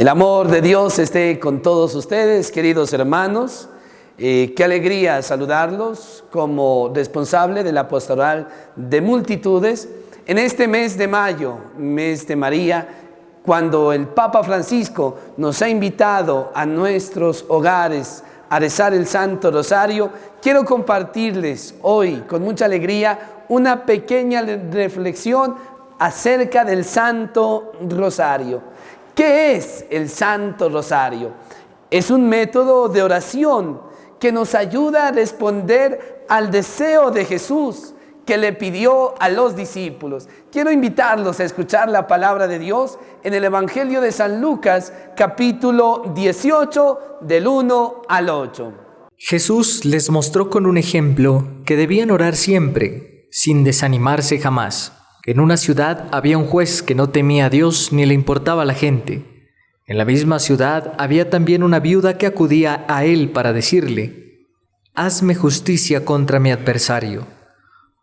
El amor de Dios esté con todos ustedes, queridos hermanos. Qué alegría saludarlos como responsable de la pastoral de multitudes en este mes de mayo, mes de María, cuando el Papa Francisco nos ha invitado a nuestros hogares a rezar el Santo Rosario. Quiero compartirles hoy con mucha alegría una pequeña reflexión acerca del Santo Rosario. ¿Qué es el Santo Rosario? Es un método de oración que nos ayuda a responder al deseo de Jesús que le pidió a los discípulos. Quiero invitarlos a escuchar la palabra de Dios en el Evangelio de San Lucas, capítulo 18, del 1 al 8. Jesús les mostró con un ejemplo que debían orar siempre, sin desanimarse jamás. En una ciudad había un juez que no temía a Dios ni le importaba a la gente. En la misma ciudad había también una viuda que acudía a él para decirle: «Hazme justicia contra mi adversario».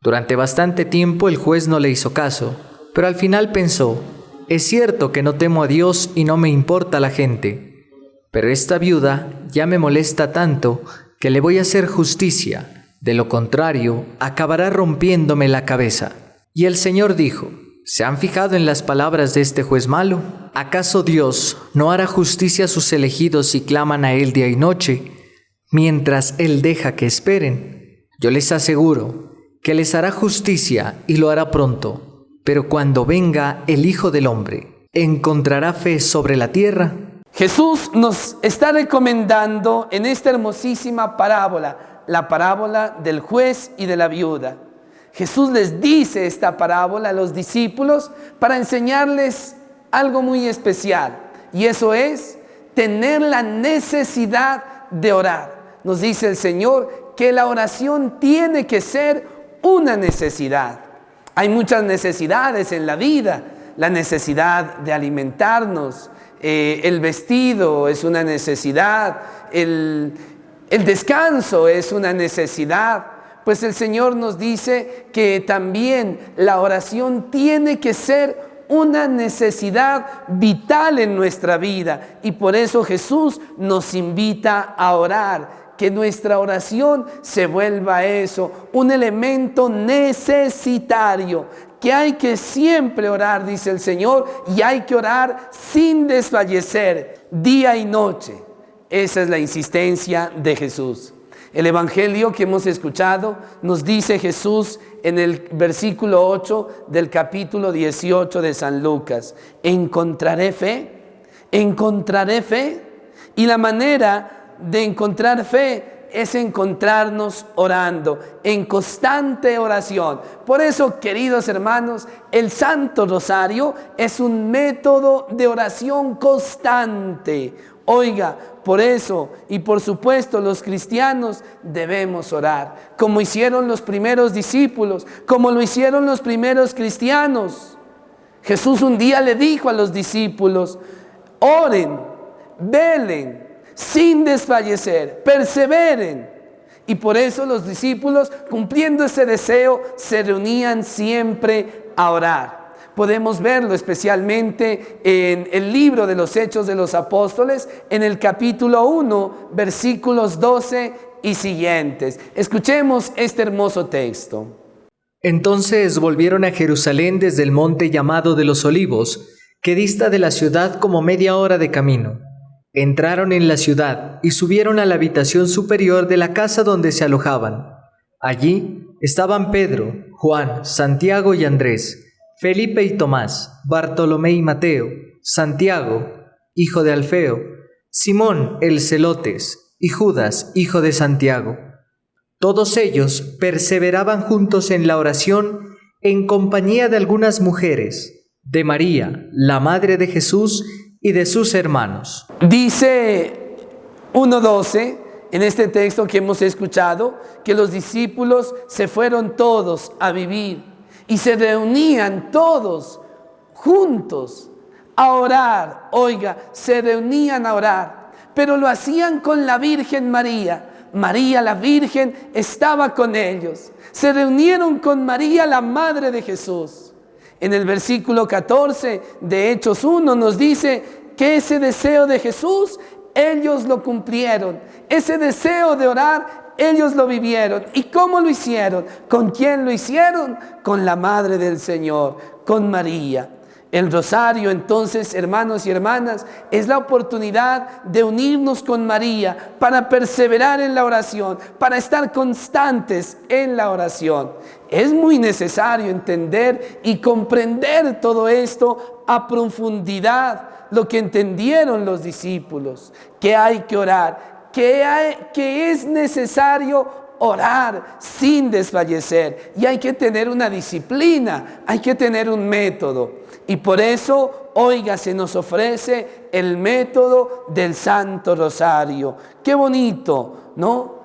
Durante bastante tiempo el juez no le hizo caso, pero al final pensó: «Es cierto que no temo a Dios y no me importa la gente, pero esta viuda ya me molesta tanto que le voy a hacer justicia, de lo contrario acabará rompiéndome la cabeza». Y el Señor dijo: ¿se han fijado en las palabras de este juez malo? ¿Acaso Dios no hará justicia a sus elegidos si claman a Él día y noche, mientras Él deja que esperen? Yo les aseguro que les hará justicia y lo hará pronto. Pero cuando venga el Hijo del Hombre, ¿encontrará fe sobre la tierra? Jesús nos está recomendando en esta hermosísima parábola, la parábola del juez y de la viuda. Jesús les dice esta parábola a los discípulos para enseñarles algo muy especial, y eso es tener la necesidad de orar. Nos dice el Señor que la oración tiene que ser una necesidad. Hay muchas necesidades en la vida: la necesidad de alimentarnos, el vestido es una necesidad, el descanso es una necesidad. Pues el Señor nos dice que también la oración tiene que ser una necesidad vital en nuestra vida, y por eso Jesús nos invita a orar, que nuestra oración se vuelva eso, un elemento necesitario, que hay que siempre orar, dice el Señor, y hay que orar sin desfallecer, día y noche. Esa es la insistencia de Jesús. El Evangelio que hemos escuchado nos dice Jesús en el versículo 8 del capítulo 18 de San Lucas: ¿encontraré fe? ¿Encontraré fe? Y la manera de encontrar fe es encontrarnos orando, en constante oración. Por eso, queridos hermanos, el Santo Rosario es un método de oración constante. Oiga, por eso y por supuesto los cristianos debemos orar, como hicieron los primeros discípulos, como lo hicieron los primeros cristianos. Jesús un día le dijo a los discípulos: oren, velen, sin desfallecer, perseveren. Y por eso los discípulos, cumpliendo ese deseo, se reunían siempre a orar. Podemos verlo especialmente en el libro de los Hechos de los Apóstoles, en el capítulo 1, versículos 12 y siguientes. Escuchemos este hermoso texto. Entonces volvieron a Jerusalén desde el monte llamado de los Olivos, que dista de la ciudad como media hora de camino. Entraron en la ciudad y subieron a la habitación superior de la casa donde se alojaban. Allí estaban Pedro, Juan, Santiago y Andrés, Felipe y Tomás, Bartolomé y Mateo, Santiago, hijo de Alfeo, Simón el Celotes y Judas, hijo de Santiago. Todos ellos perseveraban juntos en la oración en compañía de algunas mujeres, de María, la madre de Jesús, y de sus hermanos. Dice 1:12 en este texto que hemos escuchado, que los discípulos se fueron todos a vivir y se reunían todos juntos a orar. Oiga, se reunían a orar, pero lo hacían con la Virgen María. María la Virgen estaba con ellos. Se reunieron con María, la madre de Jesús. En el versículo 14 de Hechos 1 nos dice que ese deseo de Jesús, ellos lo cumplieron. Ese deseo de orar, ellos lo vivieron. ¿Y cómo lo hicieron? ¿Con quién lo hicieron? Con la Madre del Señor, con María. El rosario, entonces, hermanos y hermanas, es la oportunidad de unirnos con María para perseverar en la oración, para estar constantes en la oración. Es muy necesario entender y comprender todo esto a profundidad, lo que entendieron los discípulos, que hay que orar, que es necesario orar sin desfallecer, y hay que tener una disciplina, hay que tener un método. Y por eso, oiga, se nos ofrece el método del Santo Rosario. Qué bonito, ¿no?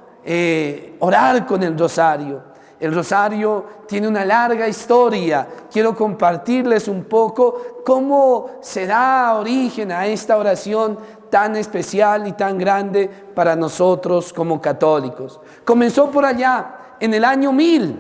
Orar con el rosario. El rosario tiene una larga historia. Quiero compartirles un poco cómo se da origen a esta oración tan especial y tan grande para nosotros como católicos. Comenzó por allá, en el año 1000,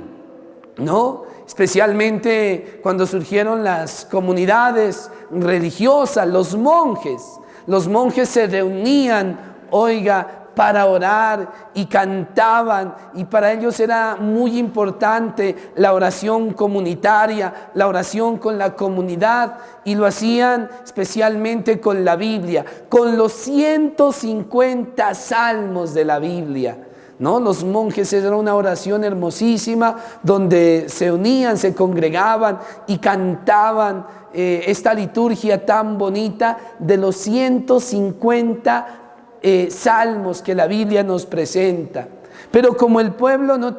¿no? Especialmente cuando surgieron las comunidades religiosas, los monjes. Los monjes se reunían, oiga, para orar y cantaban, y para ellos era muy importante la oración comunitaria, la oración con la comunidad, y lo hacían especialmente con la Biblia, con los 150 salmos de la Biblia, ¿no? Los monjes, era una oración hermosísima donde se unían, se congregaban y cantaban esta liturgia tan bonita de los 150 salmos que la Biblia nos presenta. Pero como el pueblo no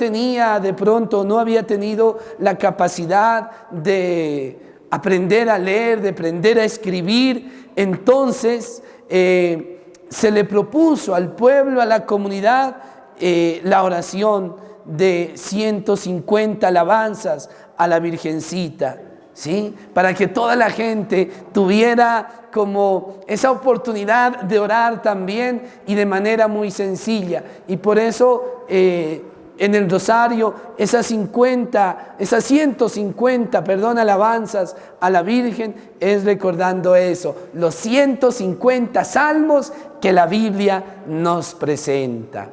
había tenido la capacidad de aprender a leer, de aprender a escribir, entonces se le propuso al pueblo, a la comunidad, la oración de 150 alabanzas a la Virgencita, ¿sí? Para que toda la gente tuviera como esa oportunidad de orar también, y de manera muy sencilla. Y por eso en el rosario esas 150 alabanzas a la Virgen es recordando eso, los 150 salmos que la Biblia nos presenta.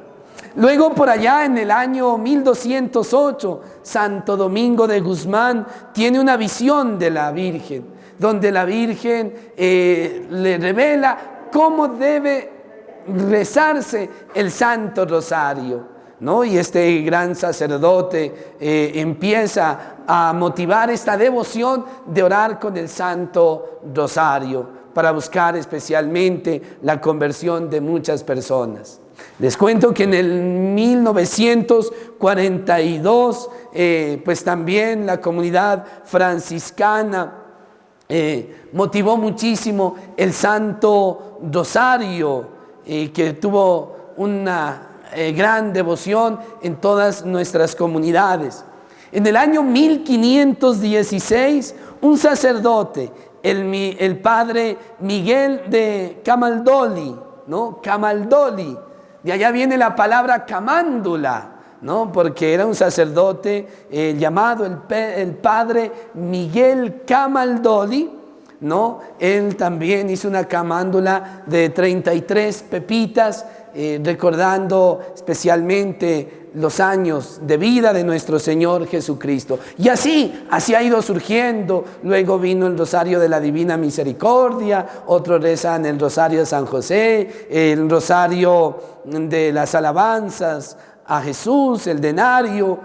Luego, por allá en el año 1208, Santo Domingo de Guzmán tiene una visión de la Virgen, donde la Virgen le revela cómo debe rezarse el Santo Rosario, ¿no? Y este gran sacerdote empieza a motivar esta devoción de orar con el Santo Rosario, para buscar especialmente la conversión de muchas personas. Les cuento que en el 1942, pues también la comunidad franciscana motivó muchísimo el Santo Rosario, que tuvo una gran devoción en todas nuestras comunidades. En el año 1516, un sacerdote, el padre Miguel de Camaldoli, ¿no? Camaldoli, de allá viene la palabra camándula, ¿no? Porque era un sacerdote llamado el padre Miguel Camaldoli, ¿no? Él también hizo una camándula de 33 pepitas, recordando especialmente los años de vida de nuestro Señor Jesucristo. Y así ha ido surgiendo. Luego vino el Rosario de la Divina Misericordia, otros rezan el Rosario de San José, el Rosario de las Alabanzas a Jesús, el Denario.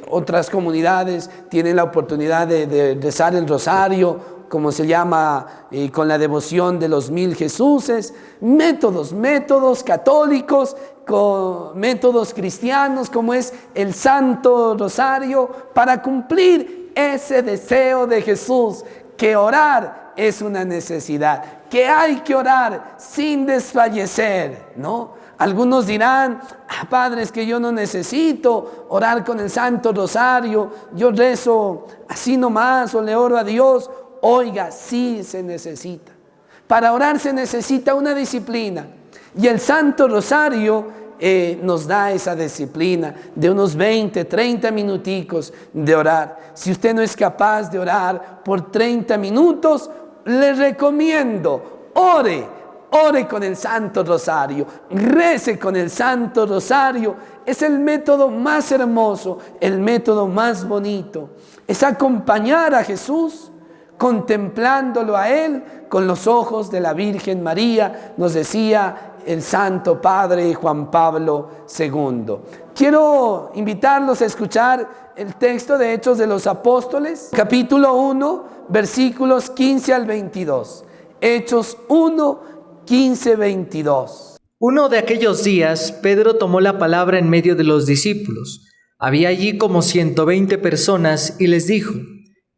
Otras comunidades tienen la oportunidad de rezar el Rosario, como se llama, con la devoción de los 1000 Jesuses. Métodos católicos, métodos cristianos, como es el Santo Rosario, para cumplir ese deseo de Jesús, que orar es una necesidad, que hay que orar sin desfallecer, ¿no? Algunos dirán: padre, es que yo no necesito orar con el Santo Rosario, yo rezo así nomás, o le oro a Dios. Oiga, sí se necesita. Para orar se necesita una disciplina, y el Santo Rosario nos da esa disciplina de unos 20, 30 minuticos de orar. Si usted no es capaz de orar por 30 minutos, le recomiendo: ore con el Santo Rosario, rece con el Santo Rosario. Es el método más hermoso, el método más bonito. Es acompañar a Jesús contemplándolo a Él con los ojos de la Virgen María, nos decía el Santo Padre Juan Pablo II. Quiero invitarlos a escuchar el texto de Hechos de los Apóstoles, capítulo 1, versículos 15 al 22. Hechos 1, 15, 22. Uno de aquellos días, Pedro tomó la palabra en medio de los discípulos. Había allí como 120 personas y les dijo: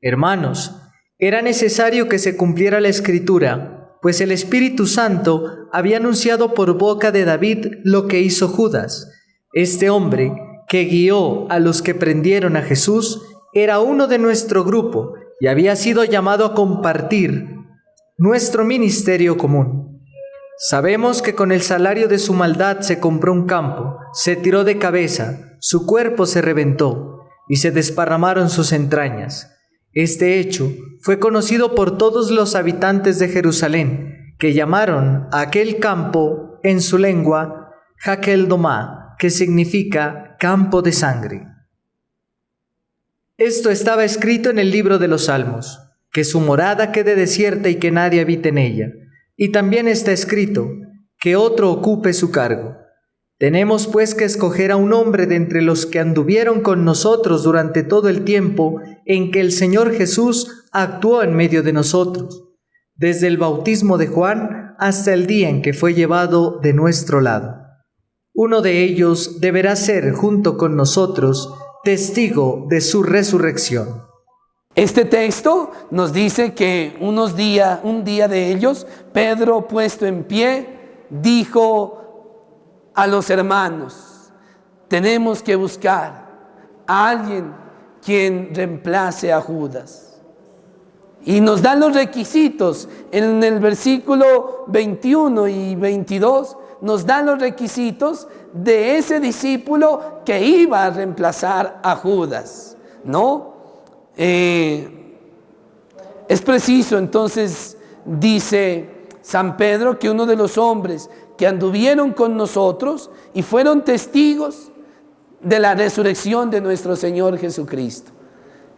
Hermanos, era necesario que se cumpliera la Escritura, pues el Espíritu Santo había anunciado por boca de David lo que hizo Judas. Este hombre, que guió a los que prendieron a Jesús, era uno de nuestro grupo y había sido llamado a compartir nuestro ministerio común. Sabemos que con el salario de su maldad se compró un campo, se tiró de cabeza, su cuerpo se reventó y se desparramaron sus entrañas. Este hecho fue conocido por todos los habitantes de Jerusalén, que llamaron a aquel campo en su lengua Jaquel-Domá, que significa campo de sangre. Esto estaba escrito en el libro de los Salmos: que su morada quede desierta y que nadie habite en ella. Y también está escrito: que otro ocupe su cargo. Tenemos pues que escoger a un hombre de entre los que anduvieron con nosotros durante todo el tiempo en que el Señor Jesús actuó en medio de nosotros, desde el bautismo de Juan hasta el día en que fue llevado de nuestro lado. Uno de ellos deberá ser, junto con nosotros, testigo de su resurrección. Este texto nos dice que un día de ellos, Pedro, puesto en pie, dijo a los hermanos: tenemos que buscar a alguien quien reemplace a Judas. Y nos dan los requisitos en el versículo 21 y 22, nos dan los requisitos de ese discípulo que iba a reemplazar a Judas, ¿no? Es preciso, entonces, dice San Pedro, que uno de los hombres que anduvieron con nosotros y fueron testigos de la resurrección de nuestro Señor Jesucristo.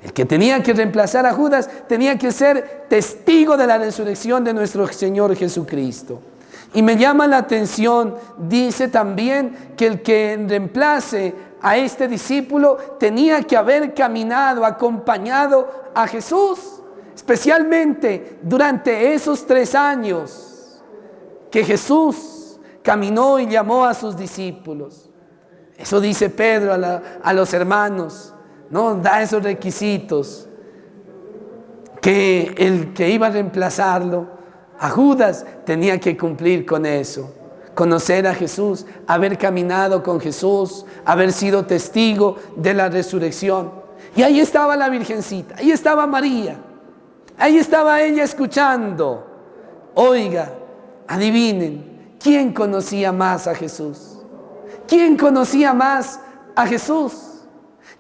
El que tenía que reemplazar a Judas tenía que ser testigo de la resurrección de nuestro Señor Jesucristo. Y me llama la atención, dice también que el que reemplace a este discípulo tenía que haber caminado, acompañado a Jesús, especialmente durante esos 3 años que Jesús caminó y llamó a sus discípulos. Eso dice Pedro a los hermanos, ¿no? Da esos requisitos, que el que iba a reemplazarlo a Judas tenía que cumplir con eso: conocer a Jesús, haber caminado con Jesús, haber sido testigo de la resurrección. Y ahí estaba la Virgencita, ahí estaba María, ahí estaba ella escuchando. Oiga, adivinen, ¿quién conocía más a Jesús? ¿Quién conocía más a Jesús?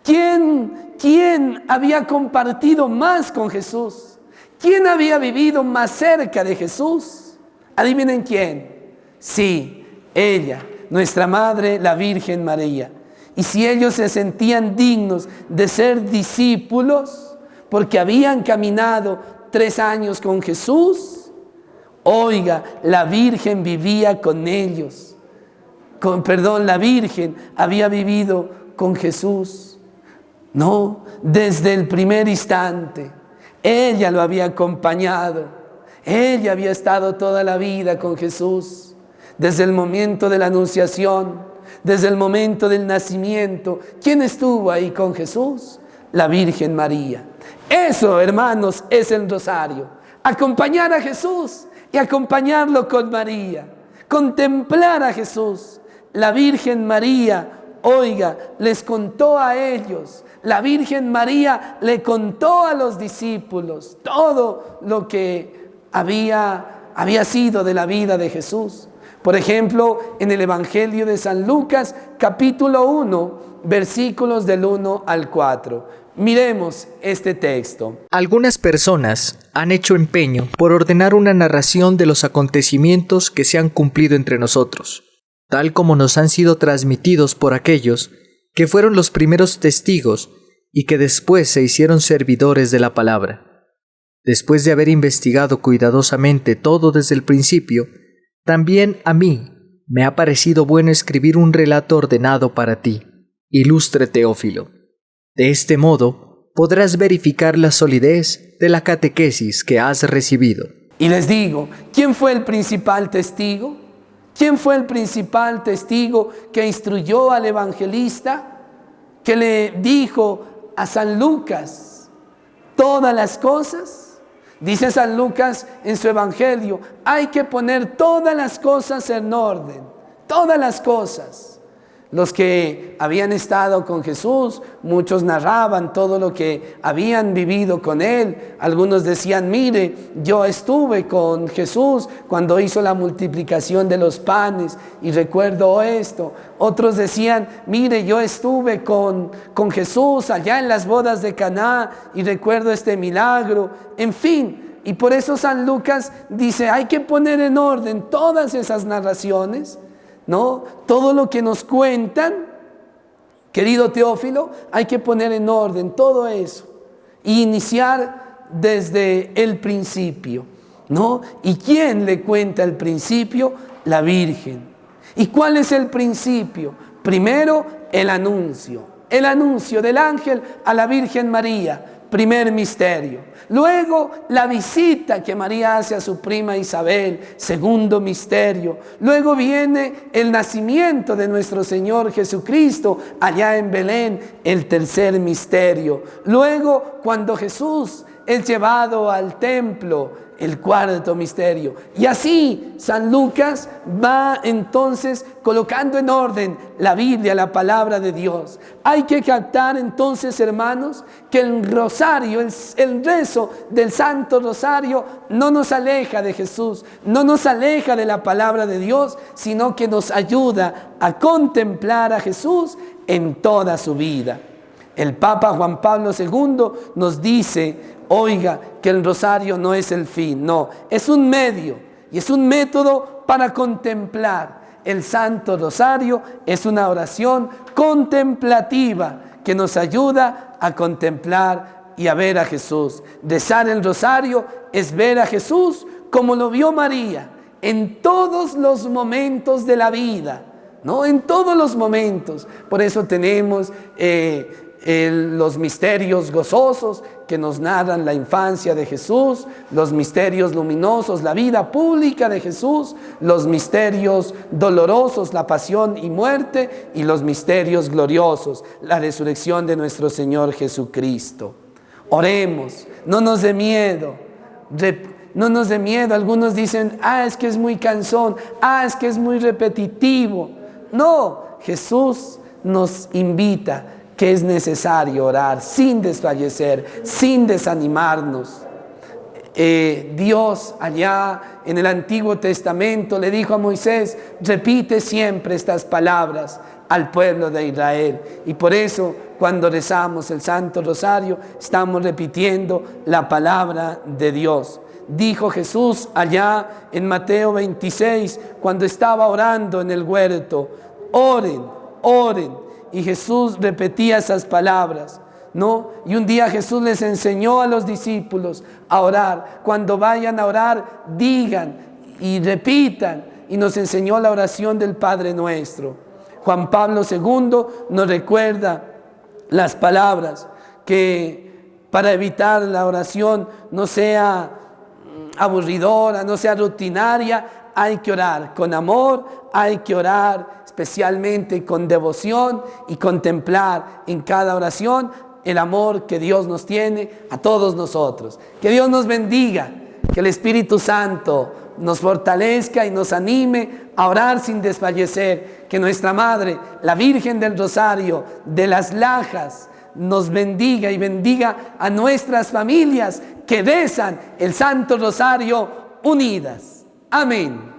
¿Quién había compartido más con Jesús? ¿Quién había vivido más cerca de Jesús? Adivinen quién. Sí, ella, nuestra Madre, la Virgen María. Y si ellos se sentían dignos de ser discípulos porque habían caminado 3 años con Jesús, oiga, la Virgen vivía con ellos. La Virgen había vivido con Jesús. No, desde el primer instante. Ella lo había acompañado. Ella había estado toda la vida con Jesús. Desde el momento de la anunciación, desde el momento del nacimiento. ¿Quién estuvo ahí con Jesús? La Virgen María. Eso, hermanos, es el rosario. Acompañar a Jesús y acompañarlo con María. Contemplar a Jesús. La Virgen María, oiga, les contó a ellos. La Virgen María le contó a los discípulos todo lo que había sido de la vida de Jesús. Por ejemplo, en el Evangelio de San Lucas, capítulo 1, versículos del 1 al 4. Miremos este texto. Algunas personas han hecho empeño por ordenar una narración de los acontecimientos que se han cumplido entre nosotros, tal como nos han sido transmitidos por aquellos que fueron los primeros testigos y que después se hicieron servidores de la palabra. Después de haber investigado cuidadosamente todo desde el principio, también a mí me ha parecido bueno escribir un relato ordenado para ti, ilustre Teófilo. De este modo, podrás verificar la solidez de la catequesis que has recibido. Y les digo, ¿quién fue el principal testigo? ¿Quién fue el principal testigo que instruyó al evangelista, que le dijo a San Lucas todas las cosas? Dice San Lucas en su evangelio, hay que poner todas las cosas en orden, todas las cosas. Los que habían estado con Jesús, muchos narraban todo lo que habían vivido con Él. Algunos decían, mire, yo estuve con Jesús cuando hizo la multiplicación de los panes y recuerdo esto. Otros decían, mire, yo estuve con Jesús allá en las bodas de Caná y recuerdo este milagro. En fin, y por eso San Lucas dice, hay que poner en orden todas esas narraciones, ¿no? Todo lo que nos cuentan, querido Teófilo, hay que poner en orden todo eso y iniciar desde el principio, ¿no? ¿Y quién le cuenta el principio? La Virgen. ¿Y cuál es el principio? Primero, el anuncio del ángel a la Virgen María, primer misterio. Luego, la visita que María hace a su prima Isabel, segundo misterio. Luego viene el nacimiento de nuestro Señor Jesucristo allá en Belén, el tercer misterio. Luego, cuando Jesús es llevado al templo, el cuarto misterio. Y así San Lucas va entonces colocando en orden la Biblia, la palabra de Dios. Hay que captar entonces, hermanos, que el rosario, el rezo del Santo Rosario no nos aleja de Jesús, no nos aleja de la palabra de Dios, sino que nos ayuda a contemplar a Jesús en toda su vida. El Papa Juan Pablo II nos dice, oiga, que el rosario no es el fin, no, es un medio y es un método para contemplar. El Santo Rosario es una oración contemplativa que nos ayuda a contemplar y a ver a Jesús. Rezar el rosario es ver a Jesús como lo vio María en todos los momentos de la vida, ¿no? En todos los momentos. Por eso tenemos los misterios gozosos que nos narran la infancia de Jesús, los misterios luminosos, la vida pública de Jesús, los misterios dolorosos, la pasión y muerte, y los misterios gloriosos, la resurrección de nuestro Señor Jesucristo. Oremos, no nos dé miedo, no nos dé miedo. Algunos dicen, es que es muy cansón, es que es muy repetitivo. No, Jesús nos invita que es necesario orar sin desfallecer, sin desanimarnos. Dios allá en el Antiguo Testamento le dijo a Moisés, repite siempre estas palabras al pueblo de Israel. Y por eso cuando rezamos el Santo Rosario estamos repitiendo la palabra de Dios. Dijo Jesús allá en Mateo 26, cuando estaba orando en el huerto, oren, oren. Y Jesús repetía esas palabras, ¿no? Y un día Jesús les enseñó a los discípulos a orar. Cuando vayan a orar, digan y repitan. Y nos enseñó la oración del Padre Nuestro. Juan Pablo II nos recuerda las palabras que para evitar la oración no sea aburridora, no sea rutinaria, hay que orar con amor, hay que orar especialmente con devoción y contemplar en cada oración el amor que Dios nos tiene a todos nosotros. Que Dios nos bendiga, que el Espíritu Santo nos fortalezca y nos anime a orar sin desfallecer. Que nuestra Madre, la Virgen del Rosario, de las Lajas, nos bendiga y bendiga a nuestras familias que rezan el Santo Rosario unidas. Amén.